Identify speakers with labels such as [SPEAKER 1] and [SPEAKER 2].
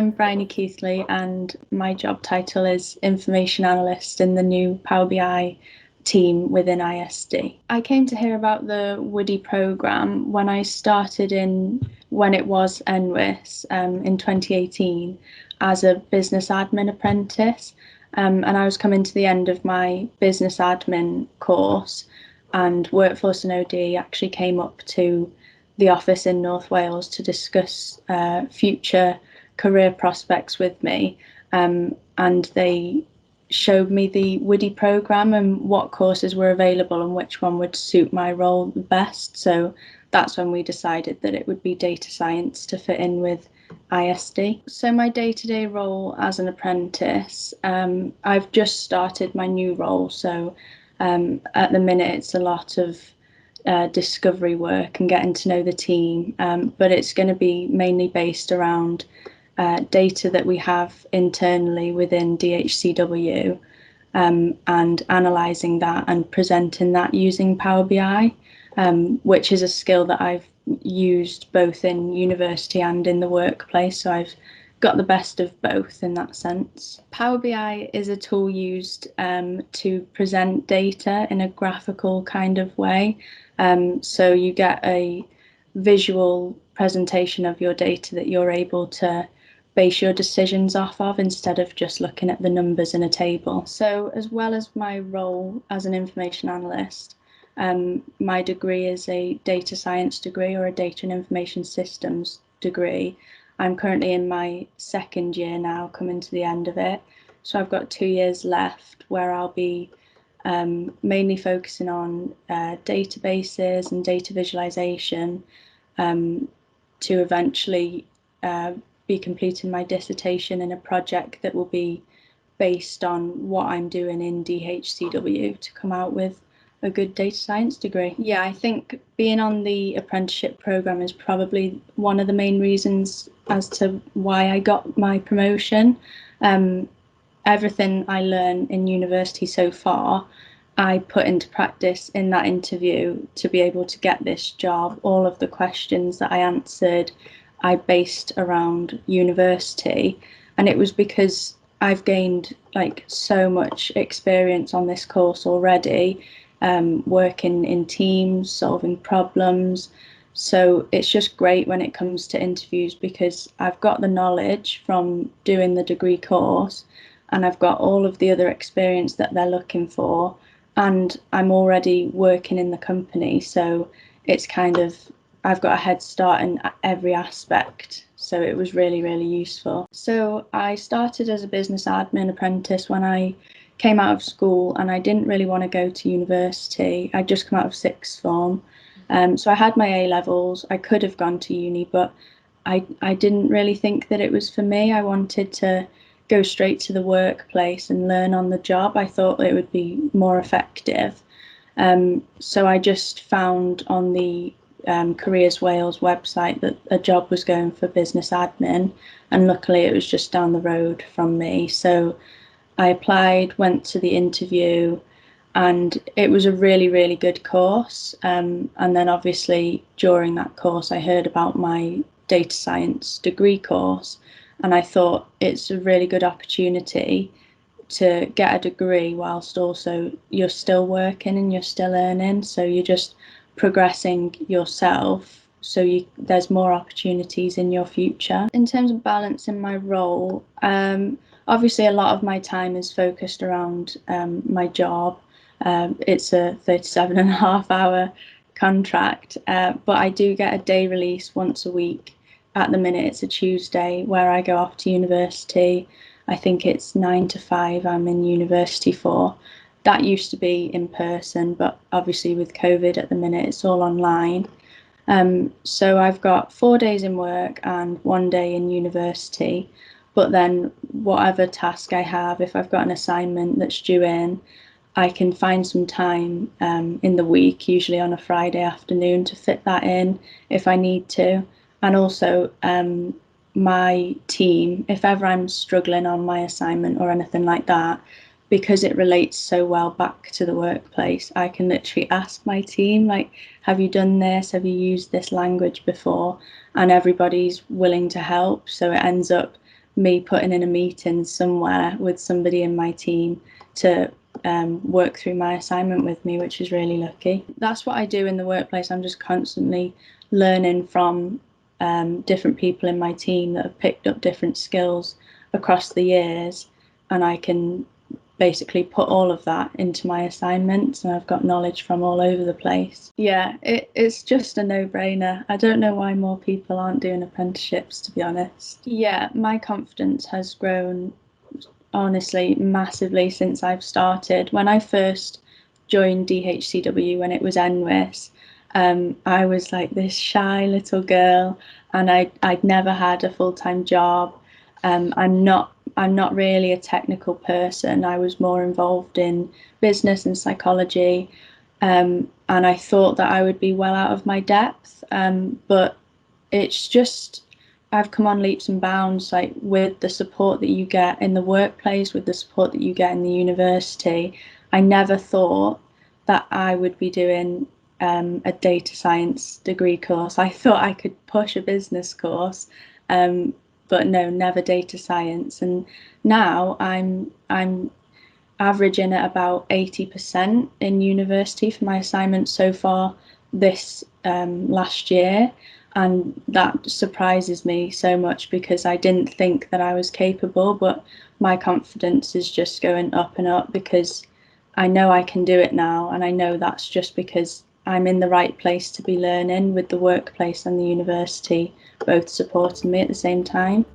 [SPEAKER 1] I'm Bryony Keithley and my job title is Information Analyst in the new Power BI team within ISD. I came to hear about the Woody programme when I started when it was NWIS in 2018 as a business admin apprentice. And I was coming to the end of my business admin course, and Workforce and OD actually came up to the office in North Wales to discuss future career prospects with me, and they showed me the Woody programme and what courses were available and which one would suit my role the best. So that's when we decided that it would be data science to fit in with ISD. So my day-to-day role as an apprentice, I've just started my new role, so at the minute it's a lot of discovery work and getting to know the team, but it's going to be mainly based around data that we have internally within DHCW, and analysing that and presenting that using Power BI, which is a skill that I've used both in university and in the workplace, so I've got the best of both in that sense. Power BI is a tool used to present data in a graphical kind of way. So you get a visual presentation of your data that you're able to base your decisions off of instead of just looking at the numbers in a table. So as well as my role as an information analyst, my degree is a data science degree or a data and information systems degree. I'm currently in my second year now, coming to the end of it. So I've got 2 years left where I'll be mainly focusing on databases and data visualization, to eventually be completing my dissertation in a project that will be based on what I'm doing in DHCW to come out with a good data science degree. Yeah, I think being on the apprenticeship programme is probably one of the main reasons as to why I got my promotion. Everything I learn in university so far, I put into practice in that interview to be able to get this job. All of the questions that I answered, I based around university, and it was because I've gained so much experience on this course already, working in teams, solving problems. So it's just great when it comes to interviews because I've got the knowledge from doing the degree course and I've got all of the other experience that they're looking for, and I'm already working in the company, so it's I've got a head start in every aspect. So it was really, really useful. So I started as a business admin apprentice when I came out of school, and I didn't really want to go to university. I'd just come out of sixth form. So I had my A levels. I could have gone to uni, but I didn't really think that it was for me. I wanted to go straight to the workplace and learn on the job. I thought it would be more effective. So I just found on the Careers Wales website that a job was going for business admin, and luckily it was just down the road from me. So I applied, went to the interview, and it was a really, really good course. And then obviously during that course I heard about my data science degree course, and I thought it's a really good opportunity to get a degree whilst also you're still working and you're still earning, so you're just progressing yourself, so there's more opportunities in your future. In terms of balance in my role, obviously a lot of my time is focused around my job. It's a 37.5-hour contract, but I do get a day release once a week. At the minute it's a Tuesday where I go off to university. I think it's 9 to 5 I'm in university for. That used to be in person, but obviously with COVID at the minute it's all online. So I've got 4 days in work and 1 day in university, but then whatever task I have, if I've got an assignment that's due in, I can find some time in the week, usually on a Friday afternoon, to fit that in if I need to. And also my team, if ever I'm struggling on my assignment or anything like that, because it relates so well back to the workplace, I can literally ask my team, have you done this? Have you used this language before? And everybody's willing to help. So it ends up me putting in a meeting somewhere with somebody in my team to work through my assignment with me, which is really lucky. That's what I do in the workplace. I'm just constantly learning from different people in my team that have picked up different skills across the years, and I can basically put all of that into my assignments, and I've got knowledge from all over the place. Yeah, it's just a no-brainer. I don't know why more people aren't doing apprenticeships, to be honest. Yeah, my confidence has grown honestly massively since I've started. When I first joined DHCW, when it was NWIS, I was like this shy little girl, and I'd never had a full-time job. I'm not really a technical person. I was more involved in business and psychology, and I thought that I would be well out of my depth. But it's just I've come on leaps and bounds, like with the support that you get in the workplace, with the support that you get in the university. I never thought that I would be doing a data science degree course. I thought I could push a business course, but no, never data science. And now I'm averaging at about 80% in university for my assignments so far this last year. And that surprises me so much because I didn't think that I was capable, but my confidence is just going up and up because I know I can do it now. And I know that's just because I'm in the right place to be learning, with the workplace and the university both supporting me at the same time.